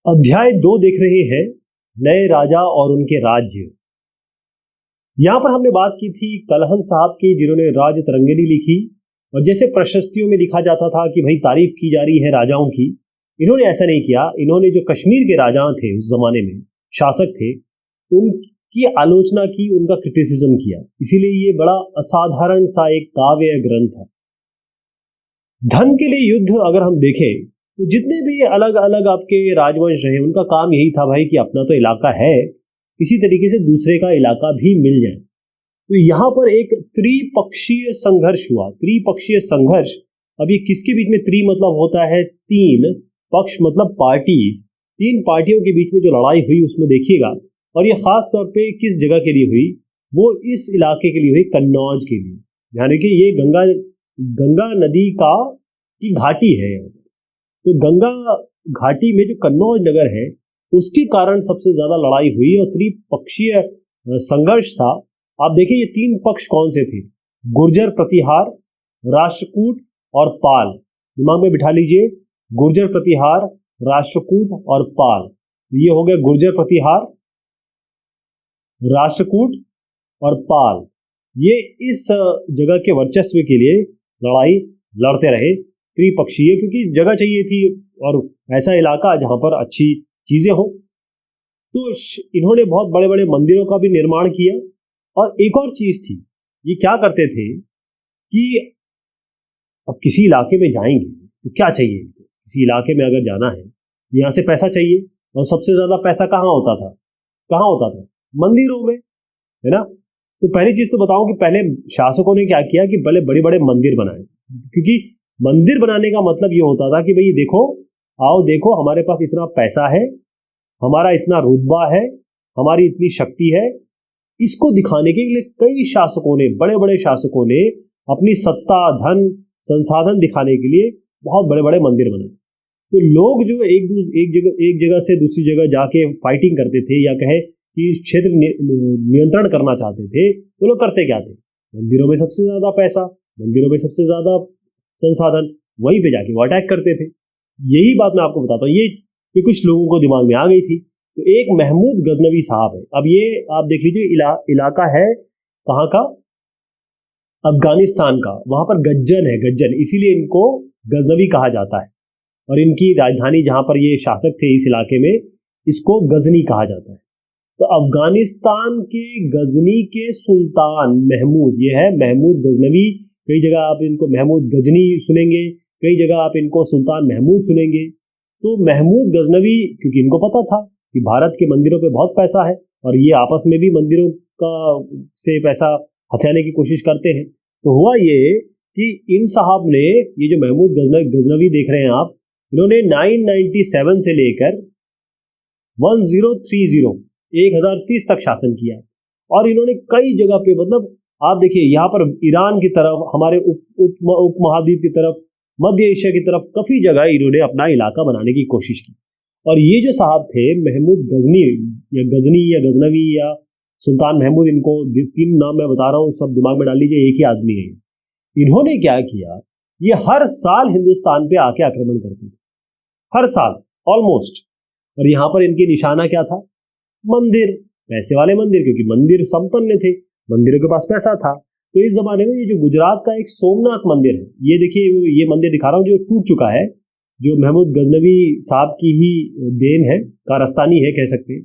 अध्याय 2 देख रहे हैं, नए राजा और उनके राज्य। यहां पर हमने बात की थी कलहन साहब की, जिन्होंने राज तरंगिणी लिखी। और जैसे प्रशस्तियों में लिखा जाता था कि भाई तारीफ की जा रही है राजाओं की, इन्होंने ऐसा नहीं किया। इन्होंने जो कश्मीर के राजा थे, उस जमाने में शासक थे, उनकी आलोचना की, उनका क्रिटिसिज्म किया। इसीलिए ये बड़ा असाधारण सा एक काव्य ग्रंथ है। धन के लिए युद्ध अगर हम देखें तो जितने भी अलग अलग आपके राजवंश रहे, उनका काम यही था भाई कि अपना तो इलाका है, किसी तरीके से दूसरे का इलाका भी मिल जाए। तो यहाँ पर एक त्रिपक्षीय संघर्ष हुआ। त्रिपक्षीय संघर्ष, अब ये किसके बीच में? त्रि मतलब होता है तीन, पक्ष मतलब पार्टी। तीन पार्टियों के बीच में जो लड़ाई हुई उसमें देखिएगा। और ये खास तौर पे किस जगह के लिए हुई? वो इस इलाके के लिए हुई, कन्नौज के लिए। यानी कि ये गंगा नदी की घाटी है। तो गंगा घाटी में जो कन्नौज नगर है, उसके कारण सबसे ज्यादा लड़ाई हुई और त्रिपक्षीय संघर्ष था। आप देखिए ये तीन पक्ष कौन से थे? गुर्जर प्रतिहार, राष्ट्रकूट और पाल। दिमाग में बिठा लीजिए, गुर्जर प्रतिहार, राष्ट्रकूट और पाल। ये हो गया गुर्जर प्रतिहार, राष्ट्रकूट और पाल। ये इस जगह के वर्चस्व के लिए लड़ाई लड़ते रहे, त्रिपक्षीय, क्योंकि जगह चाहिए थी और ऐसा इलाका जहां पर अच्छी चीजें हो। तो इन्होंने बहुत बड़े बड़े मंदिरों का भी निर्माण किया। और एक और चीज थी, ये क्या करते थे कि अब किसी इलाके में जाएंगे तो क्या चाहिए? किसी इलाके में अगर जाना है, यहाँ से पैसा चाहिए, और सबसे ज्यादा पैसा कहाँ होता था? मंदिरों में, है ना। तो पहली चीज तो बताऊं कि पहले शासकों ने क्या किया कि पहले बड़े बड़े मंदिर बनाए। क्योंकि मंदिर बनाने का मतलब ये होता था कि भाई देखो, आओ देखो, हमारे पास इतना पैसा है, हमारा इतना रुतबा है, हमारी इतनी शक्ति है। इसको दिखाने के लिए कई शासकों ने, बड़े बड़े शासकों ने अपनी सत्ता, धन, संसाधन दिखाने के लिए बहुत बड़े बड़े मंदिर बनाए। तो लोग जो एक जगह से दूसरी जगह जाके फाइटिंग करते थे, या कहे कि क्षेत्र नियंत्रण करना चाहते थे, तो लोग करते क्या थे? मंदिरों में सबसे ज्यादा पैसा, मंदिरों में सबसे ज्यादा संसाधन, वहीं पे जाके वो अटैक करते थे। यही बात मैं आपको बताता हूँ, ये कुछ लोगों को दिमाग में आ गई थी। तो एक महमूद गजनवी साहब है। अब ये आप देख लीजिए, इलाका है कहाँ का? अफगानिस्तान का। वहां पर गज्जन है, गज्जन, इसीलिए इनको गजनवी कहा जाता है। और इनकी राजधानी, जहां पर ये शासक थे इस इलाके में, इसको गजनी कहा जाता है। तो अफगानिस्तान के गजनी के सुल्तान महमूद, ये है महमूद गजनवी। कई जगह आप इनको महमूद गजनी सुनेंगे, कई जगह आप इनको सुल्तान महमूद सुनेंगे। तो महमूद गजनवी, क्योंकि इनको पता था कि भारत के मंदिरों पे बहुत पैसा है और ये आपस में भी मंदिरों का से पैसा हथियाने की कोशिश करते हैं। तो हुआ ये कि इन साहब ने, ये जो महमूद गजनवी देख रहे हैं आप, इन्होंने 997 से लेकर 1030 तक शासन किया। और इन्होंने कई जगह पे, मतलब आप देखिए यहाँ पर ईरान की तरफ, हमारे उप महाद्वीप की तरफ, मध्य एशिया की तरफ, काफी जगह इन्होंने अपना इलाका बनाने की कोशिश की। और ये जो साहब थे महमूद गजनी या गजनी या गजनवी या सुल्तान महमूद, इनको तीन नाम मैं बता रहा हूँ, सब दिमाग में डाल लीजिए, एक ही आदमी है। इन्होंने क्या किया, ये हर साल हिंदुस्तान पे आके आक्रमण करते थे, हर साल ऑलमोस्ट। और यहाँ पर इनकी निशाना क्या था? मंदिर, पैसे वाले मंदिर, क्योंकि मंदिर संपन्न थे, मंदिरों के पास पैसा था। तो इस जमाने में ये जो गुजरात का एक सोमनाथ मंदिर है, ये देखिए, ये मंदिर दिखा रहा हूँ जो टूट चुका है, जो महमूद गजनवी साहब की ही देन है, कारस्तानी है कह सकते हैं।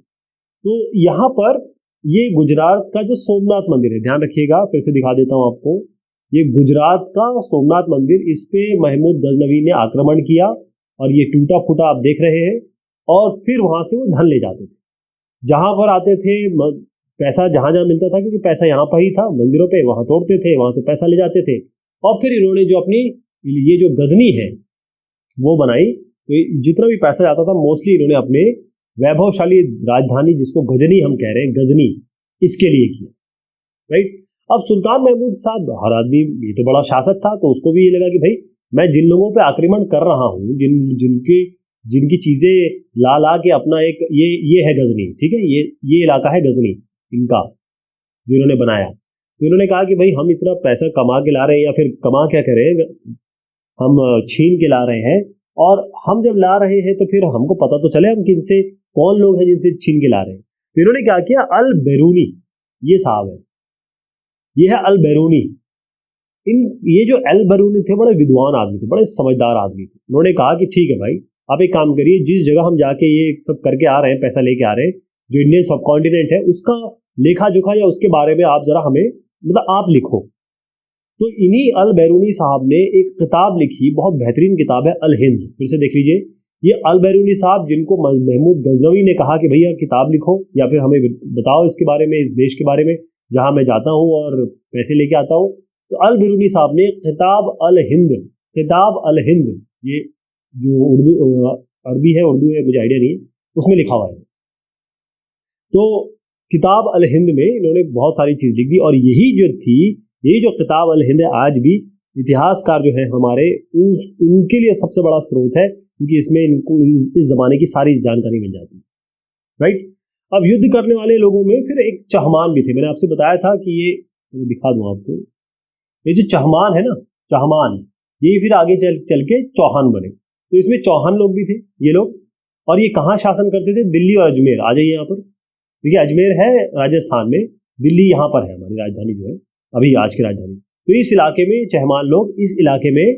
तो यहाँ पर ये गुजरात का जो सोमनाथ मंदिर है, ध्यान रखिएगा, फिर से दिखा देता हूँ आपको, ये गुजरात का सोमनाथ मंदिर, इस पे महमूद गजनवी ने आक्रमण किया और ये टूटा फूटा आप देख रहे हैं। और फिर वहां से वो धन ले जाते थे, जहां पर आते थे, पैसा जहां जहां मिलता था, क्योंकि पैसा यहाँ पर ही था मंदिरों पे, वहां तोड़ते थे, वहां से पैसा ले जाते थे। और फिर इन्होंने जो अपनी ये जो गजनी है वो बनाई। तो जितना भी पैसा जाता था मोस्टली इन्होंने अपने वैभवशाली राजधानी, जिसको गजनी हम कह रहे हैं, गजनी, इसके लिए किया, राइट। अब सुल्तान महमूद साहब, हर आदमी, ये तो बड़ा शासक था, तो उसको भी ये लगा कि भाई मैं जिन लोगों पे आक्रमण कर रहा हूँ, जिनकी चीजें ला के अपना एक, ये है गजनी, ठीक है, ये इलाका है गजनी इनका, जो इन्होंने बनाया। तो इन्होंने कहा कि भाई हम इतना पैसा कमा के ला रहे हैं, या फिर कमा क्या करें, हम छीन के ला रहे हैं, और हम जब ला रहे हैं तो फिर हमको पता तो चले हम किनसे, कौन लोग हैं जिनसे छीन के ला रहे हैं। तो इन्होंने क्या किया, अल बैरूनी, ये साहब है, ये है अल बैरूनी। ये जो अल बैरूनी थे बड़े विद्वान आदमी थे, बड़े समझदार आदमी थे। उन्होंने कहा कि ठीक है भाई, आप एक काम करिए, जिस जगह हम जाके ये सब करके आ रहे हैं, पैसा लेके आ रहे हैं, जो इंडियन सब कॉन्टिनेंट है उसका लेखा जोखा या उसके बारे में आप जरा हमें मतलब आप लिखो। तो इन्हीं अल बैरूनी साहब ने एक किताब लिखी, बहुत बेहतरीन किताब है अल हिंद। फिर से देख लीजिए, ये अल बैरूनी साहब जिनको महमूद गजनवी ने कहा कि भैया किताब लिखो या फिर हमें बताओ इसके बारे में, इस देश के बारे में जहां मैं जाता हूं और पैसे लेके आता हूं। तो अल बैरूनी साहब ने किताब अल हिंद, किताब अल हिंद, ये जो उर्दू अरबी है, उर्दू है मुझे आइडिया नहीं है, उसमें लिखा हुआ है। तो किताब अल हिंद में इन्होंने बहुत सारी चीज लिख दी, और यही जो थी, यही जो किताब अल हिंद आज भी इतिहासकार जो है हमारे उनके लिए सबसे बड़ा स्रोत है, क्योंकि इसमें इनको इस जमाने की सारी जानकारी मिल जाती है, राइट। अब युद्ध करने वाले लोगों में फिर एक चहमान भी थे। मैंने आपसे बताया था कि ये दिखा दूं आपको, ये जो चहमान है ना, चहमान, ये फिर आगे चल के चौहान बने। तो इसमें चौहान लोग भी थे ये लोग, और ये कहाँ शासन करते थे, दिल्ली और अजमेर। आ जाइए यहाँ पर, देखिए अजमेर है राजस्थान में, दिल्ली यहाँ पर है हमारी राजधानी जो है अभी आज की राजधानी। तो इस इलाके में चहमान लोग, इस इलाके में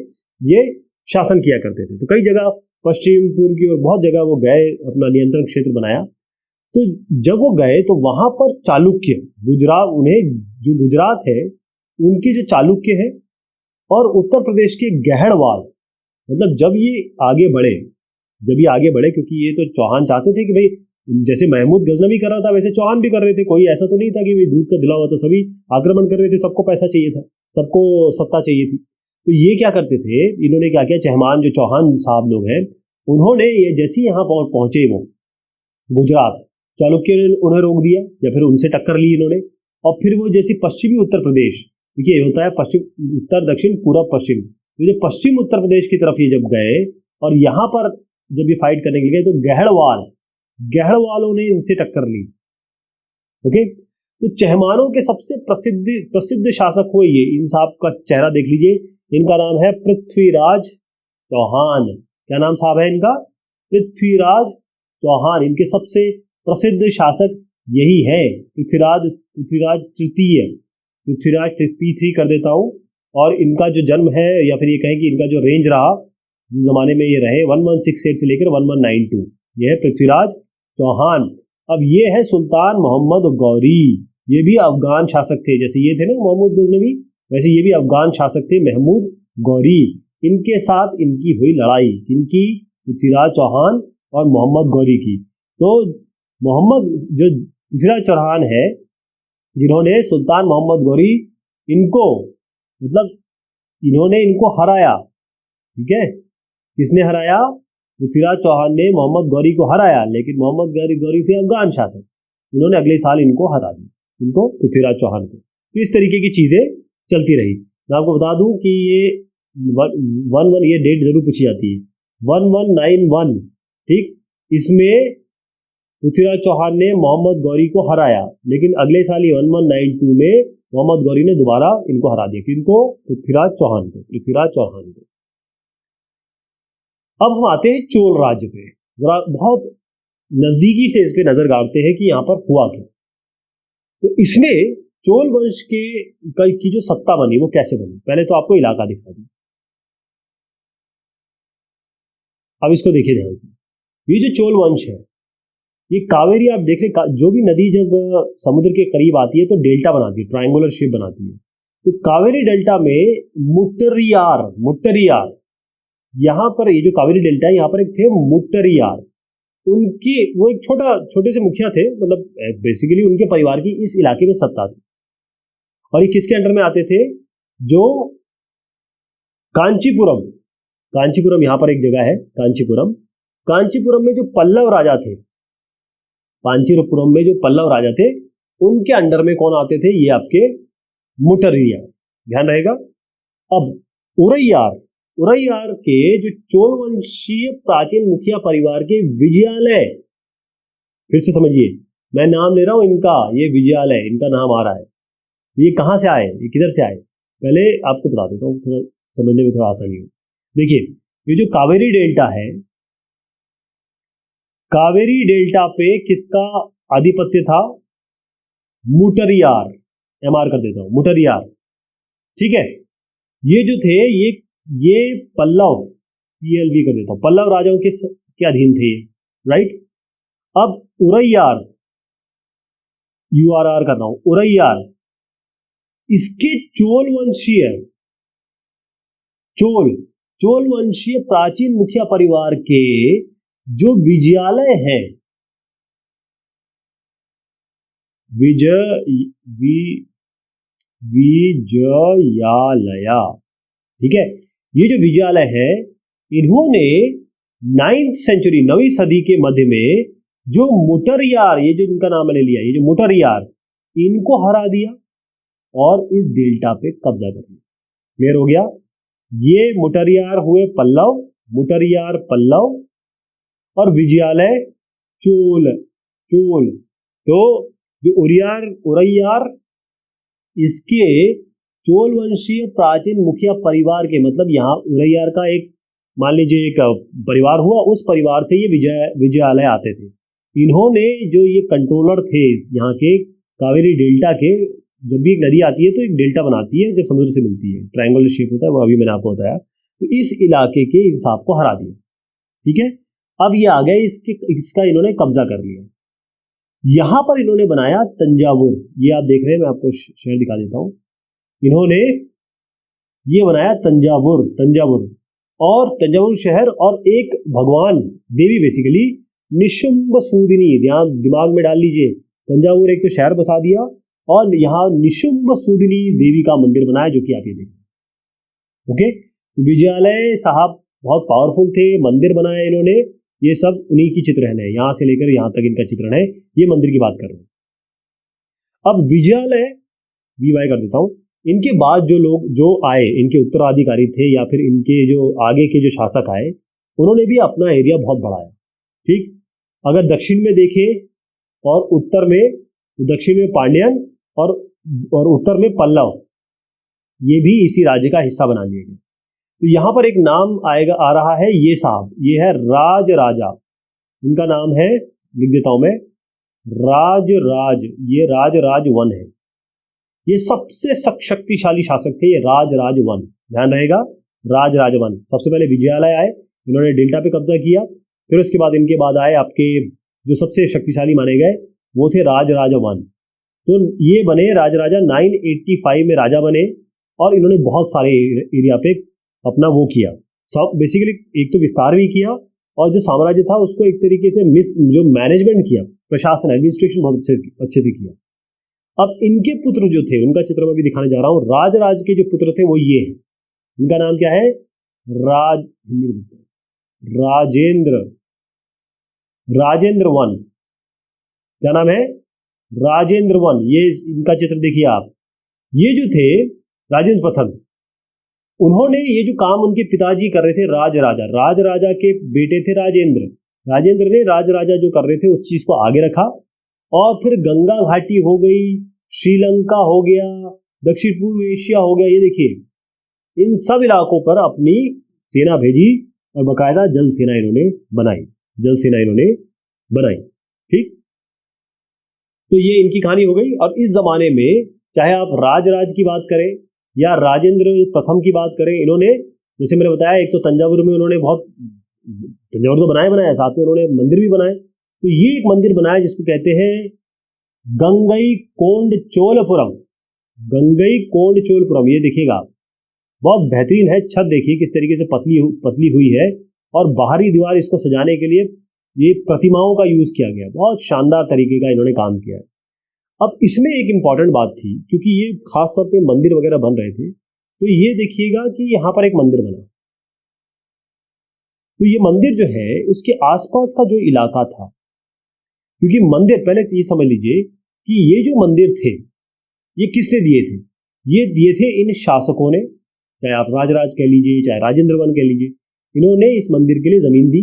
ये शासन किया करते थे। तो कई जगह पश्चिम पूर्व की और बहुत जगह वो गए, अपना नियंत्रण क्षेत्र बनाया। तो जब वो गए तो वहां पर चालुक्य, गुजरात, उन्हें जो गुजरात है उनके जो चालुक्य है, और उत्तर प्रदेश के गहड़वाल, मतलब जब ये आगे बढ़े, क्योंकि ये तो चौहान चाहते थे कि भाई जैसे महमूद गजनवी कर रहा था वैसे चौहान भी कर रहे थे। कोई ऐसा तो नहीं था कि भाई दूध का धुला हुआ, तो सभी आक्रमण कर रहे थे, सबको पैसा चाहिए था, सबको सत्ता चाहिए थी। तो ये क्या करते थे, इन्होंने क्या किया, चहमान जो चौहान साहब लोग हैं, उन्होंने ये जैसे यहाँ पहुंचे वो गुजरात, चालुक्य ने उन्हें रोक दिया या फिर उनसे टक्कर ली इन्होंने। और फिर वो जैसे पश्चिमी उत्तर प्रदेश, देखिए होता है पश्चिम, उत्तर, दक्षिण, पूर्व, पश्चिम, तो जो पश्चिम उत्तर प्रदेश की तरफ ये जब गए और यहाँ पर जब ये फाइट करने के लिए गए, तो गहड़वालों ने इनसे टक्कर ली। ओके, तो चहमानों के सबसे प्रसिद्ध शासक हुए ये, इन साहब का चेहरा देख लीजिए, इनका नाम है पृथ्वीराज चौहान। क्या नाम साहब है इनका, पृथ्वीराज चौहान। इनके सबसे प्रसिद्ध शासक यही है, पृथ्वीराज तृतीय, पृथ्वीराज P3 कर देता हूं। और इनका जो जन्म है, या फिर ये कहें कि इनका जो रेंज रहा जिस जमाने में ये रहे, 1168 से लेकर 1192, ये है पृथ्वीराज चौहान। अब ये है सुल्तान मोहम्मद गौरी, ये भी अफगान शासक थे, जैसे ये थे ना महमूद गजनवी, वैसे ये भी अफगान शासक थे, महमूद गौरी। इनके साथ इनकी हुई लड़ाई, इनकी, पृथ्वीराज चौहान और मोहम्मद गौरी की। तो मोहम्मद जो पृथ्वीराज चौहान है, जिन्होंने सुल्तान मोहम्मद गौरी, इनको मतलब इन्होंने इनको हराया, ठीक है। किसने हराया, पृथ्वीराज चौहान ने मोहम्मद गौरी को हराया, लेकिन मोहम्मद गौरी थे अफगान शासक, इन्होंने अगले साल इनको हरा दिया, इनको, पृथ्वीराज चौहान को। तो इस तरीके की चीजें चलती रही। मैं आपको बता दूं कि ये 11, ये डेट जरूर पूछी जाती है, 1191, ठीक, इसमें पृथ्वीराज चौहान ने मोहम्मद गौरी को हराया, लेकिन अगले साल ही 1192 में मोहम्मद गौरी ने दोबारा इनको हरा दिया। किनको, पृथ्वीराज चौहान को। अब हम आते हैं चोल राज्य पे, जरा बहुत नजदीकी से इस पे नजर डालते हैं कि यहाँ पर हुआ क्या। तो इसमें चोल वंश की जो सत्ता बनी वो कैसे बनी, पहले तो आपको इलाका दिखा दूं। अब इसको देखिए ध्यान से, ये जो चोल वंश है, ये कावेरी, आप देख रहे, जो भी नदी जब समुद्र के करीब आती है तो डेल्टा बनाती है, ट्रायंगुलर शेप बनाती है। तो कावेरी डेल्टा में मुट्टरियार, यहाँ पर ये जो कावेरी डेल्टा है, यहाँ पर एक थे मुट्टरियार, उनकी, वो एक छोटे से मुखिया थे, मतलब बेसिकली उनके परिवार की इस इलाके में सत्ता थी। और ये किसके अंडर में आते थे, जो कांचीपुरम, यहाँ पर एक जगह है कांचीपुरम में जो पल्लव राजा थे, कांचीपुरम में जो पल्लव राजा थे, उनके अंडर में कौन आते थे, ये आपके मुट्टरियार, ध्यान रहेगा। अब उरैयार के जो चोल वंशीय प्राचीन मुखिया परिवार के विजयालय, फिर से समझिए, मैं नाम ले रहा हूं इनका, ये विजयालय, इनका नाम आ रहा है। ये कहां से आए, ये किधर से आए, पहले आपको बता देता हूं, थोड़ा समझने में थोड़ा आसानी हो। देखिए, ये जो कावेरी डेल्टा है, कावेरी डेल्टा पे किसका आधिपत्य था? मुटरियार, एमआर कर देता हूं, मुटरियार। ठीक है, ये जो थे ये पल्लव, पीएलवी कर देता हूं, पल्लव राजाओं के अधीन थे, राइट। अब उरैयार, यूआरआर कर रहा हूं, उरैयार, इसके चोल वंशीय, चोल वंशीय प्राचीन मुखिया परिवार के जो विजयालय है, विजयालया, ठीक है, ये जो विजयालय है, इन्होंने 9th सेंचुरी, 9वीं सदी के मध्य में जो मुटरियार, ये जो इनका नाम मैंने लिया, ये जो मुटरियार, इनको हरा दिया और इस डेल्टा पे कब्जा कर लिया। क्लियर हो गया? ये मुटरियार हुए पल्लव, मुटरियार पल्लव, और विजयालय चोल। तो जो उरैयार, इसके चोल वंशीय प्राचीन मुखिया परिवार के, मतलब यहाँ उरैयार का एक, मान लीजिए एक परिवार हुआ, उस परिवार से ये विजयालय आते थे। इन्होंने जो ये कंट्रोलर थे यहाँ के कावेरी डेल्टा के, जब भी एक नदी आती है तो एक डेल्टा बनाती है, जब समुद्र से मिलती है, ट्रायंगुलर शेप होता है, वो अभी मैंने आपको बताया। तो इस इलाके के इंसाफ को हरा दिया। ठीक है, अब ये आ गए, इसका इन्होंने कब्जा कर लिया। यहां पर इन्होंने बनाया तंजावुर, ये आप देख रहे हैं, मैं आपको शहर दिखा देता हूं। इन्होंने ये बनाया तंजावुर, और तंजावुर शहर, और एक भगवान, देवी बेसिकली, निशुंभ सूदिनी, ध्यान दिमाग में डाल लीजिए, तंजावुर एक तो शहर बसा दिया, और यहाँ निशुंभ सूदिनी देवी का मंदिर बनाया, जो कि आप ये देखें। ओके, विजयालय साहब बहुत पावरफुल थे, मंदिर बनाया इन्होंने, ये सब उन्हीं की चित्रण है, यहां से लेकर यहां तक इनका चित्रण है, ये मंदिर की बात कर रहे हैं। अब विजयालय, वीवाई कर देता हूं, इनके बाद जो लोग जो आए, इनके उत्तराधिकारी थे, या फिर इनके जो आगे के जो शासक आए, उन्होंने भी अपना एरिया बहुत बढ़ाया। ठीक, अगर दक्षिण में देखें और उत्तर में, दक्षिण में पांड्यन और उत्तर में पल्लव, ये भी इसी राज्य का हिस्सा बना लिए गए। तो यहां पर एक नाम आ रहा है, ये साहब, ये है राज राजा, इनका नाम है, लिख देता हूं मैं, राज, ये राज 1 है, ये सबसे शक्तिशाली शासक थे, ये राज 1, ध्यान रहेगा, राज 1। सबसे पहले विजयालय आए, इन्होंने डेल्टा पे कब्जा किया, फिर उसके बाद इनके बाद आए आपके जो सबसे शक्तिशाली माने गए, वो थे राज 1। तो ये बने राजा 985 में राजा बने, और इन्होंने बहुत सारे एरिया पे अपना वो किया, सब बेसिकली एक तो विस्तार भी किया, और जो साम्राज्य था उसको एक तरीके से जो मैनेजमेंट किया, प्रशासन, एडमिनिस्ट्रेशन बहुत अच्छे से किया। अब इनके पुत्र जो थे, उनका चित्र मैं भी दिखाने जा रहा हूँ। राज के जो पुत्र थे वो ये हैं, इनका नाम क्या है? राजेंद्र 1, क्या नाम है? राजेंद्र 1। ये इनका चित्र देखिए आप, ये जो थे राजेंद्र प्रथम, उन्होंने ये जो काम उनके पिताजी कर रहे थे, राज राजा के बेटे थे राजेंद्र ने राज राजा जो कर रहे थे उस चीज को आगे रखा, और फिर गंगा घाटी हो गई, श्रीलंका हो गया, दक्षिण पूर्व एशिया हो गया, ये देखिए इन सब इलाकों पर अपनी सेना भेजी, और बाकायदा जल सेना इन्होंने बनाई। ठीक, तो ये इनकी कहानी हो गई। और इस जमाने में चाहे आप राज की बात करें या राजेंद्र प्रथम की बात करें, इन्होंने, जैसे मैंने बताया, एक तो तंजावुर में उन्होंने तंजावुर तो बनाया, साथ में उन्होंने मंदिर भी बनाए। तो ये एक मंदिर बनाया जिसको कहते हैं गंगई कोंड चोलपुरम। ये देखिएगा बहुत बेहतरीन है, छत देखिए किस तरीके से पतली हुई है, और बाहरी दीवार इसको सजाने के लिए ये प्रतिमाओं का यूज किया गया, बहुत शानदार तरीके का इन्होंने काम किया है। अब इसमें एक इंपॉर्टेंट बात थी, क्योंकि ये खासतौर पे मंदिर वगैरह बन रहे थे, तो ये देखिएगा कि यहाँ पर एक मंदिर बना, तो ये मंदिर जो है उसके आसपास का जो इलाका था, क्योंकि मंदिर, पहले से ये समझ लीजिए कि ये जो मंदिर थे ये किसने दिए थे? ये दिए थे इन शासकों ने, चाहे आप राज कह लीजिए, चाहे राजेंद्र 1 कह लीजिए, इन्होंने इस मंदिर के लिए जमीन दी।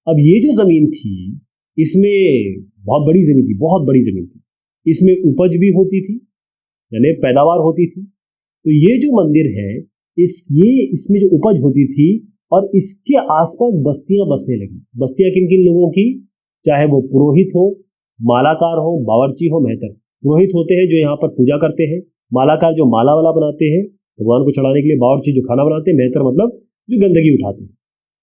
अब ये जो जमीन थी, इसमें बहुत बड़ी जमीन थी, इसमें उपज भी होती थी, यानी पैदावार होती थी। तो ये जो मंदिर है, इसमें जो उपज होती थी, और इसके आसपास बस्तियां बसने लगी। बस्तियां किन किन लोगों की, चाहे वो पुरोहित हो, मालाकार हो, बावर्ची हो, मेहतर। पुरोहित होते हैं जो यहाँ पर पूजा करते हैं, मालाकार जो माला वाला बनाते हैं भगवान को चढ़ाने के लिए, बावर्ची जो खाना बनाते हैं, मेहतर मतलब जो गंदगी उठाते हैं।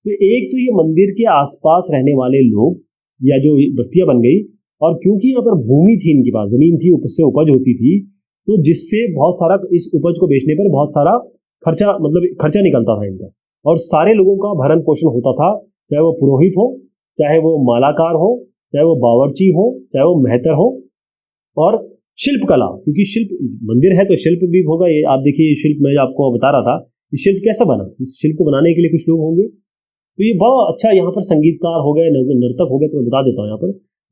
तो एक तो ये मंदिर के आसपास रहने वाले लोग या जो बस्तियां बन गई, और क्योंकि यहाँ पर भूमि थी, इनके पास जमीन थी, उससे उपज होती थी, तो जिससे बहुत सारा इस उपज को बेचने पर बहुत सारा खर्चा, मतलब खर्चा निकलता था इनका, और सारे लोगों का भरण पोषण होता था, चाहे वो पुरोहित हो, चाहे वो मालाकार हो, चाहे वो बावर्ची हो, चाहे वो मेहतर हो। और शिल्प कला, क्योंकि शिल्प मंदिर है तो शिल्प भी होगा। ये आप देखिए, ये शिल्प मैं आपको बता रहा था, ये शिल्प कैसे बना, इस शिल्प को बनाने के लिए कुछ लोग होंगे, तो ये बहुत अच्छा। यहाँ पर संगीतकार हो गए, नर्तक हो गए, तो मैं बता देता हूँ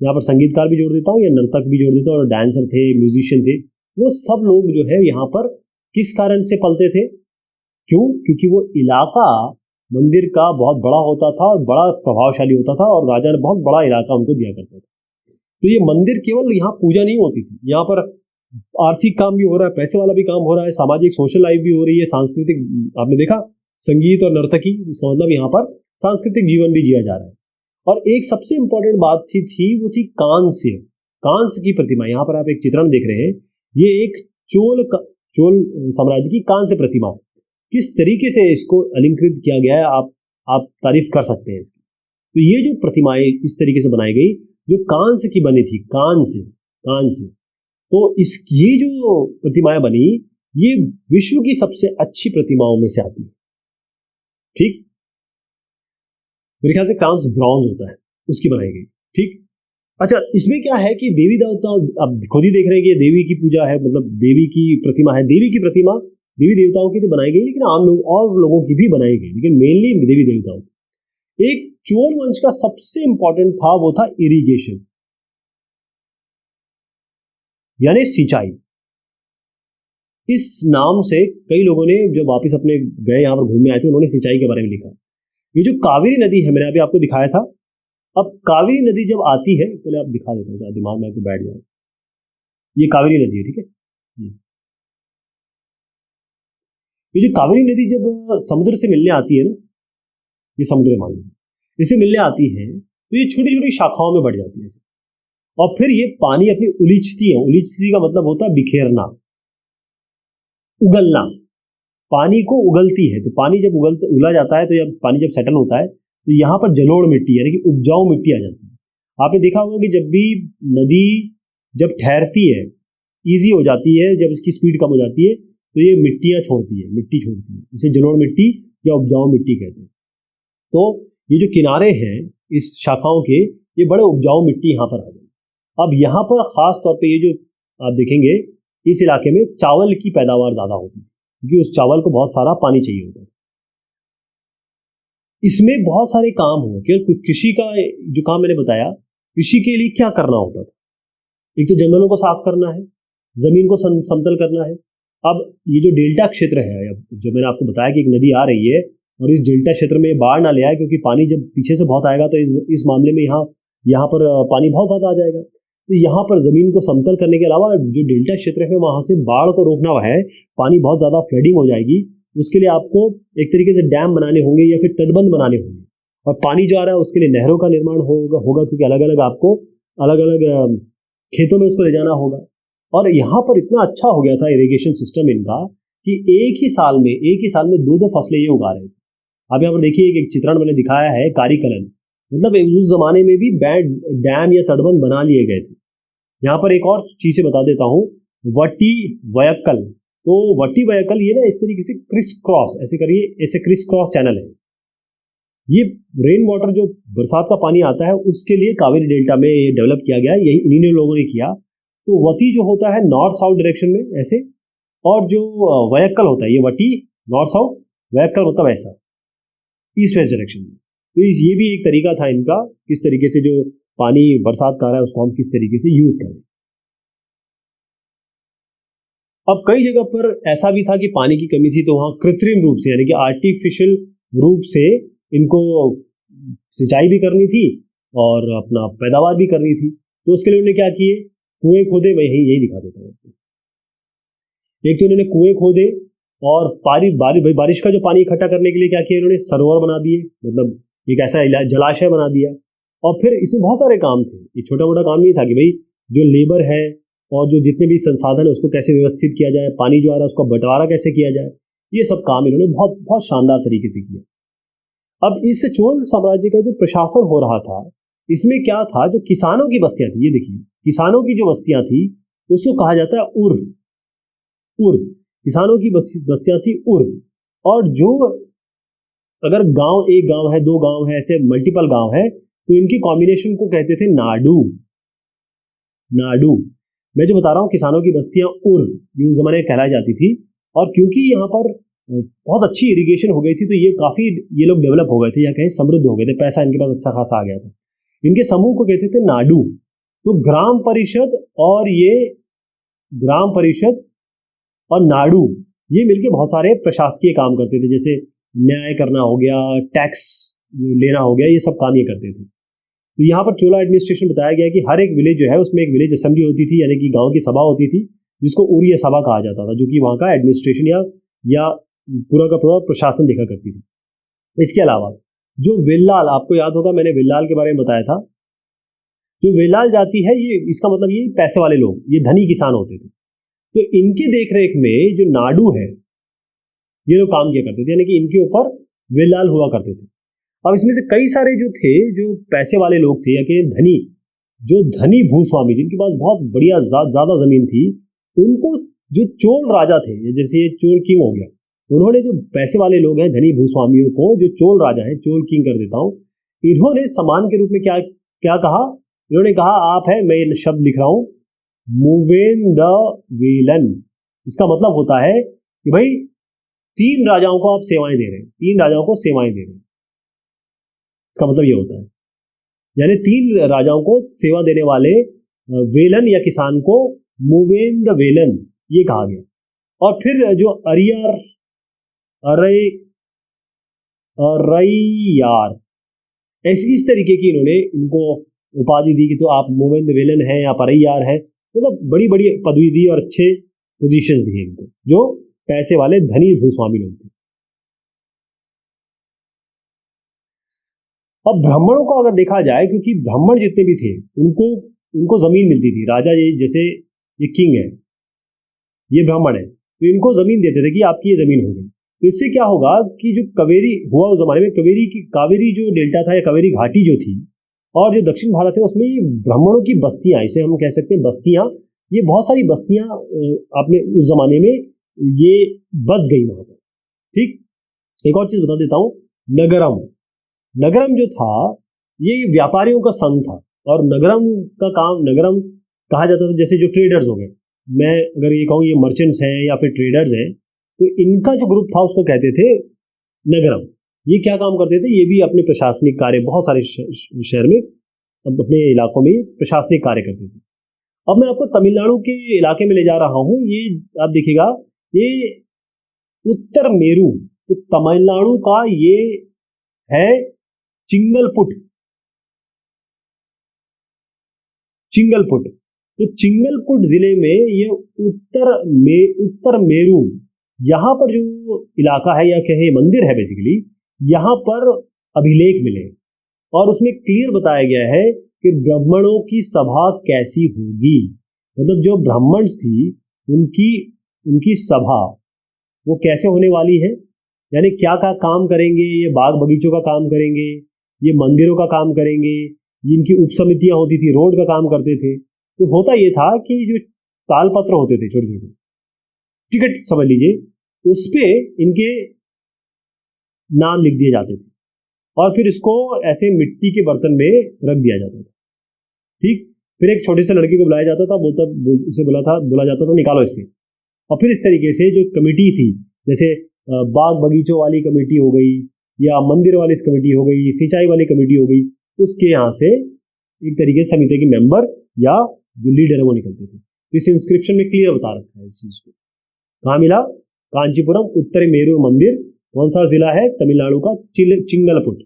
यहाँ पर संगीतकार भी जोड़ देता हूँ या नर्तक भी जोड़ देता हूँ, और डांसर थे, म्यूजिशियन थे, वो सब लोग जो है यहाँ पर किस कारण से पलते थे, क्यों, क्योंकि वो इलाका मंदिर का बहुत बड़ा होता था और बड़ा प्रभावशाली होता था, और राजा ने बहुत बड़ा इलाका उनको दिया करता था। तो ये मंदिर केवल यहाँ पूजा नहीं होती थी, यहाँ पर आर्थिक काम भी हो रहा है, पैसे वाला भी काम हो रहा है, सामाजिक सोशल लाइफ भी हो रही है, सांस्कृतिक, आपने देखा संगीत और नर्तकी, इसका मतलब यहाँ पर सांस्कृतिक जीवन भी जिया जा रहा है। और एक सबसे इंपॉर्टेंट बात थी वो थी कांस्य। कांस्य की प्रतिमा, यहाँ पर आप एक चित्रण देख रहे हैं, ये एक चोल साम्राज्य की कांस्य प्रतिमा है। किस तरीके से इसको अलंकृत किया गया है, आप तारीफ कर सकते हैं इसकी। तो ये जो प्रतिमाएं इस तरीके से बनाई गई, जो कांस्य की बनी थी, कांस्य, तो ये जो प्रतिमाएं बनी, ये विश्व की सबसे अच्छी प्रतिमाओं में से आती है। ठीक, मेरे ख्याल से कांस्य ब्रॉन्ज होता है, उसकी बनाई गई। ठीक, अच्छा, इसमें क्या है कि देवी देवता, अब खुद ही देख रहे हैं कि देवी की पूजा है, मतलब देवी की प्रतिमा है। देवी की प्रतिमा देवी देवताओं की तो बनाई गई, लेकिन आम लोग और लोगों की भी बनाई गई, लेकिन मेनली देवी देवताओं। एक चोल वंश का सबसे इंपॉर्टेंट था, वो था इरिगेशन, यानी सिंचाई। इस नाम से कई लोगों ने जब वापस अपने गए, यहां पर घूमने आए थे, उन्होंने सिंचाई के बारे में लिखा। ये जो कावेरी नदी है, मैंने अभी आपको दिखाया था, अब कावेरी नदी जब आती है, पहले आप दिखा देता हूँ, दिमाग में आपको बैठ जाए। ये कावेरी नदी है, ठीक है। ये जो कावेरी नदी जब समुद्र से मिलने आती है ना, ये समुद्र मान लीजिए, इसे मिलने आती है, तो ये छोटी छोटी शाखाओं में बढ़ जाती है, और फिर ये पानी अपनी उलीचती है। उलीचती का मतलब होता है बिखेरना, उगलना। पानी को उगलती है, तो पानी जब उगला जाता है, तो जब पानी जब सेटल होता है, तो यहाँ पर जलोढ़ मिट्टी यानी कि उपजाऊ मिट्टी आ जाती है। आपने देखा होगा कि जब भी नदी जब ठहरती है, ईजी हो जाती है, जब इसकी स्पीड कम हो जाती है, तो ये मिट्टी छोड़ती है, इसे जलोढ़ मिट्टी या उपजाऊ मिट्टी कहते हैं। तो ये जो किनारे हैं इस शाखाओं के, ये बड़े उपजाऊ मिट्टी यहाँ पर आ गई। अब यहाँ पर खास तौर पे ये जो आप देखेंगे, इस इलाके में चावल की पैदावार ज्यादा होती है, क्योंकि उस चावल को बहुत सारा पानी चाहिए होता है। इसमें बहुत सारे काम हुए, क्योंकि कृषि का जो काम मैंने बताया, कृषि के लिए क्या करना होता था, एक तो जंगलों को साफ करना है, जमीन को समतल करना है। अब ये जो डेल्टा क्षेत्र है, जो मैंने आपको बताया कि एक नदी आ रही है और इस डेल्टा क्षेत्र में बाढ़ ना ले आए, क्योंकि पानी जब पीछे से बहुत आएगा तो इस मामले में यहाँ पर पानी बहुत ज्यादा आ जाएगा। तो यहाँ पर जमीन को समतल करने के अलावा जो डेल्टा क्षेत्र है वहां से बाढ़ को रोकना है, पानी बहुत ज्यादा फ्लडिंग हो जाएगी, उसके लिए आपको एक तरीके से डैम बनाने होंगे या फिर तटबंध बनाने होंगे। और पानी जो आ रहा है उसके लिए नहरों का निर्माण होगा, क्योंकि अलग अलग आपको अलग अलग खेतों में उसको ले जाना होगा। और यहाँ पर इतना अच्छा हो गया था इरिगेशन सिस्टम इनका कि एक ही साल में दो फसलें ये उगा रहे थे। अब यहाँ पर देखिए एक चित्रण मैंने दिखाया है, कारीकलन, मतलब उस जमाने में भी डैम या तटबंध बना लिए गए थे। यहाँ पर एक और चीज से बता देता हूँ, वटी वयक्कल। तो वटी वयक्कल ये ना इस तरीके से क्रिस क्रॉस, ऐसे करिए, ऐसे क्रिस क्रॉस चैनल है। ये रेन वाटर जो बरसात का पानी आता है उसके लिए कावेरी डेल्टा में ये डेवलप किया गया, यही इन्हीं लोगों ने किया। तो वती जो होता है नॉर्थ साउथ डायरेक्शन में ऐसे, और जो वयक्कल होता है, ये वटी नॉर्थ साउथ, वयक्कल मतलब ऐसा ईस्ट वेस्ट डायरेक्शन में। तो ये भी एक तरीका था इनका, किस तरीके से जो पानी बरसात का आ रहा है उसको हम किस तरीके से यूज करें। अब कई जगह पर ऐसा भी था कि पानी की कमी थी, तो वहां कृत्रिम रूप से यानी कि आर्टिफिशियल रूप से इनको सिंचाई भी करनी थी और अपना पैदावार भी करनी थी। तो उसके लिए उन्होंने क्या किए, कुएं खोदे। मैं यही दिखा देता हूँ। एक तो इन्होंने कुएं खोदे और बारिश का जो पानी इकट्ठा करने के लिए क्या किया इन्होंने, सरोवर बना दिए, मतलब एक ऐसा जलाशय बना दिया। और फिर इसमें बहुत सारे काम थे, ये छोटा मोटा काम नहीं था कि भाई जो लेबर है और जो जितने भी संसाधन है उसको कैसे व्यवस्थित किया जाए, पानी जो आ रहा है उसका बंटवारा कैसे किया जाए, ये सब काम इन्होंने बहुत बहुत शानदार तरीके से किया। अब इस चोल साम्राज्य का जो प्रशासन हो रहा था, इसमें क्या था, जो किसानों की बस्तियां थी, ये देखिए किसानों की जो बस्तियां थी उसको कहा जाता है उर। उर किसानों की बस्तियां थी उर। और जो अगर गांव, एक गांव है, दो गांव है, ऐसे मल्टीपल गांव है, तो इनकी कॉम्बिनेशन को कहते थे नाडू। नाडू मैं जो बता रहा हूँ, किसानों की बस्तियां उर ये उस जमाने में कहलाई जाती थी। और क्योंकि यहाँ पर बहुत अच्छी इरिगेशन हो गई थी, तो ये काफी ये लोग डेवलप हो गए थे या कहीं समृद्ध हो गए थे, पैसा इनके पास अच्छा खासा आ गया था। इनके समूह को कहते थे नाडू। तो ग्राम परिषद और नाडू ये मिलके बहुत सारे प्रशासकीय काम करते थे, जैसे न्याय करना हो गया, टैक्स लेना हो गया, ये सब काम ये करते थे। तो यहाँ पर चोला एडमिनिस्ट्रेशन बताया गया कि हर एक विलेज जो है उसमें एक विलेज असेंबली होती थी, यानी कि गांव की सभा होती थी, जिसको उरिया सभा कहा जाता था, जो कि वहाँ का एडमिनिस्ट्रेशन या पूरा का पूरा प्रशासन देखा करती थी। इसके अलावा जो वेल्लाल, आपको याद होगा मैंने वेल्लाल के बारे में बताया था, जो वेल्लाल जाति है, ये इसका मतलब ये पैसे वाले लोग, ये धनी किसान होते थे। तो इनकी देखरेख में जो नाडू है ये लोग काम किया करते थे, यानी कि इनके ऊपर वेल्लाल हुआ करते थे। अब इसमें से कई सारे जो थे, जो पैसे वाले लोग थे या कि धनी, जो धनी भूस्वामी जिनके पास बहुत बढ़िया ज्यादा जमीन थी, उनको जो चोल राजा थे, जैसे ये चोल किंग हो गया, उन्होंने जो पैसे वाले लोग हैं धनी भूस्वामियों को, जो चोल राजा है, चोल किंग कर देता हूं, इन्होंने सम्मान के रूप में क्या क्या कहा, इन्होंने कहा आप है, मैं ये शब्द लिख रहा हूं, मूवेन द वेलन। इसका मतलब होता है कि भाई 3 राजाओं को आप सेवाएं दे रहे हैं, 3 राजाओं को सेवाएं दे रहे हैं, इसका मतलब ये होता है, यानी 3 राजाओं को सेवा देने वाले वेलन या किसान को मूवेन द वेलन ये कहा गया। और फिर जो अरियार, अरैयार, ऐसी इस तरीके की इन्होंने इनको उपाधि दी कि तो आप मूवेन द वेलन है या अरैयार है, मतलब बड़ी बड़ी पदवी दी और अच्छे पोजीशंस दिए इनको, जो पैसे वाले धनी भूस्वामी लोग थे। अब ब्राह्मणों को अगर देखा जाए, क्योंकि ब्राह्मण जितने भी थे उनको जमीन मिलती थी, राजा ये जैसे ये किंग है, ये ब्राह्मण है, तो इनको जमीन देते थे कि आपकी ये जमीन हो गई। तो इससे क्या होगा कि जो कावेरी हुआ उस जमाने में, कावेरी जो डेल्टा था या कावेरी घाटी जो थी, और जो दक्षिण भारत है उसमें ब्राह्मणों की बस्तियां, इसे हम कह सकते हैं बस्तियां, ये बहुत सारी बस्तियां आपने उस जमाने में ये बस गई वहां पर। ठीक, एक और चीज बता देता हूं, नगरम जो था ये व्यापारियों का संघ था, और नगरम का काम, नगरम कहा जाता था जैसे जो ट्रेडर्स हो गए, मैं अगर ये कहूँ ये मर्चेंट्स हैं या फिर ट्रेडर्स हैं, तो इनका जो ग्रुप था उसको कहते थे नगरम। ये क्या काम करते थे, ये भी अपने प्रशासनिक कार्य बहुत सारे शहर में, अपने इलाकों में प्रशासनिक कार्य करते थे। अब मैं आपको तमिलनाडु के इलाके में ले जा रहा हूँ, ये आप देखिएगा, ये उत्तर मेरू, तो तमिलनाडु का ये है चिंगलपुट। तो चिंगलपुट जिले में ये उत्तर मेरू, यहां पर जो इलाका है या कहे मंदिर है बेसिकली, यहां पर अभिलेख मिले और उसमें क्लियर बताया गया है कि ब्राह्मणों की सभा कैसी होगी, मतलब जो ब्राह्मण्स थी उनकी सभा वो कैसे होने वाली है, यानी क्या क्या काम करेंगे, ये बाग बगीचों का काम करेंगे, ये मंदिरों का काम करेंगे, इनकी उप समितियां होती थी, रोड का काम करते थे। तो होता ये था कि जो तालपत्र होते थे, छोटे छोटे टिकट समझ लीजिए, उस पे इनके नाम लिख दिए जाते थे और फिर इसको ऐसे मिट्टी के बर्तन में रख दिया जाता था। ठीक, फिर एक छोटे से लड़के को बुलाया जाता था, उसे बोला जाता था निकालो इससे, और फिर इस तरीके से जो कमेटी थी, जैसे बाग बगीचों वाली कमेटी हो गई या मंदिर वाली कमेटी हो गई, सिंचाई वाली कमेटी हो गई, उसके यहाँ से एक तरीके से समिति के मेंबर या जो लीडर है वो निकलते थे। तो इस इंस्क्रिप्शन में क्लियर बता रखा है इस चीज को। कहाँ मिला, कांचीपुरम, उत्तरी मेरू मंदिर, कौन सा जिला है, तमिलनाडु का चिंगलपुट।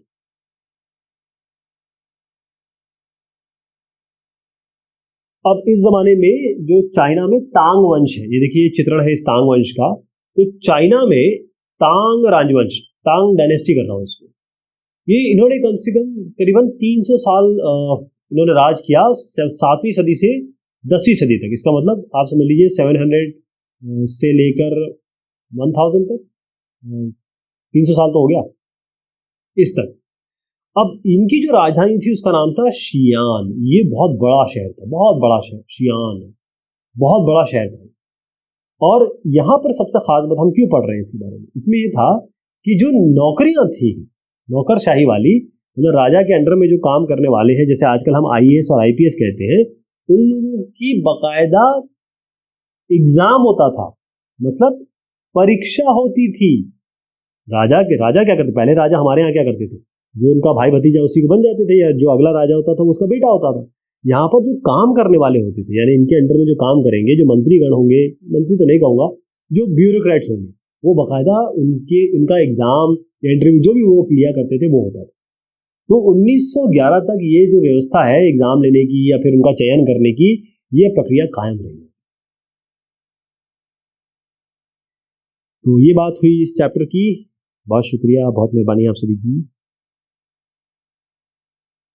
अब इस जमाने में जो चाइना में तांग वंश है, ये देखिए चित्रण है इस तांग वंश का, तो चाइना में तांग राजवंश, तांग डायनेस्टी कर रहा हूँ इसको, ये इन्होंने कम से कम करीबन 300 साल इन्होंने राज किया, 7वीं सदी से 10वीं सदी तक। इसका मतलब आप समझ लीजिए 700 से लेकर 1000 तक, 300 साल तो हो गया इस तक। अब इनकी जो राजधानी थी उसका नाम था शियान। ये बहुत बड़ा शहर था, बहुत बड़ा शहर शियान, बहुत बड़ा शहर था। और यहाँ पर सबसे खास बात हम क्यों पढ़ रहे हैं इसके बारे में, इसमें ये था कि जो नौकरियां थी नौकरशाही वाली, मतलब राजा के अंडर में जो काम करने वाले हैं, जैसे आजकल हम आईएएस और आईपीएस कहते हैं, उन लोगों की बकायदा एग्जाम होता था, मतलब परीक्षा होती थी। राजा क्या करते, पहले राजा हमारे यहाँ क्या करते थे, जो उनका भाई भतीजा उसी को बन जाते थे, या जो अगला राजा होता था उसका बेटा होता था। यहाँ पर जो काम करने वाले होते थे, यानी इनके अंडर में जो काम करेंगे, जो मंत्रीगण होंगे, मंत्री तो नहीं कहूंगा, जो ब्यूरोक्रेट्स होंगे, वो बकायदा उनका एग्जाम या इंटरव्यू जो भी वो क्लियर करते थे वो होता था। तो 1911 तक ये जो व्यवस्था है एग्जाम लेने की या फिर उनका चयन करने की, ये प्रक्रिया कायम रही। तो ये बात हुई इस चैप्टर की। बहुत शुक्रिया, बहुत मेहरबानी आप सभी की।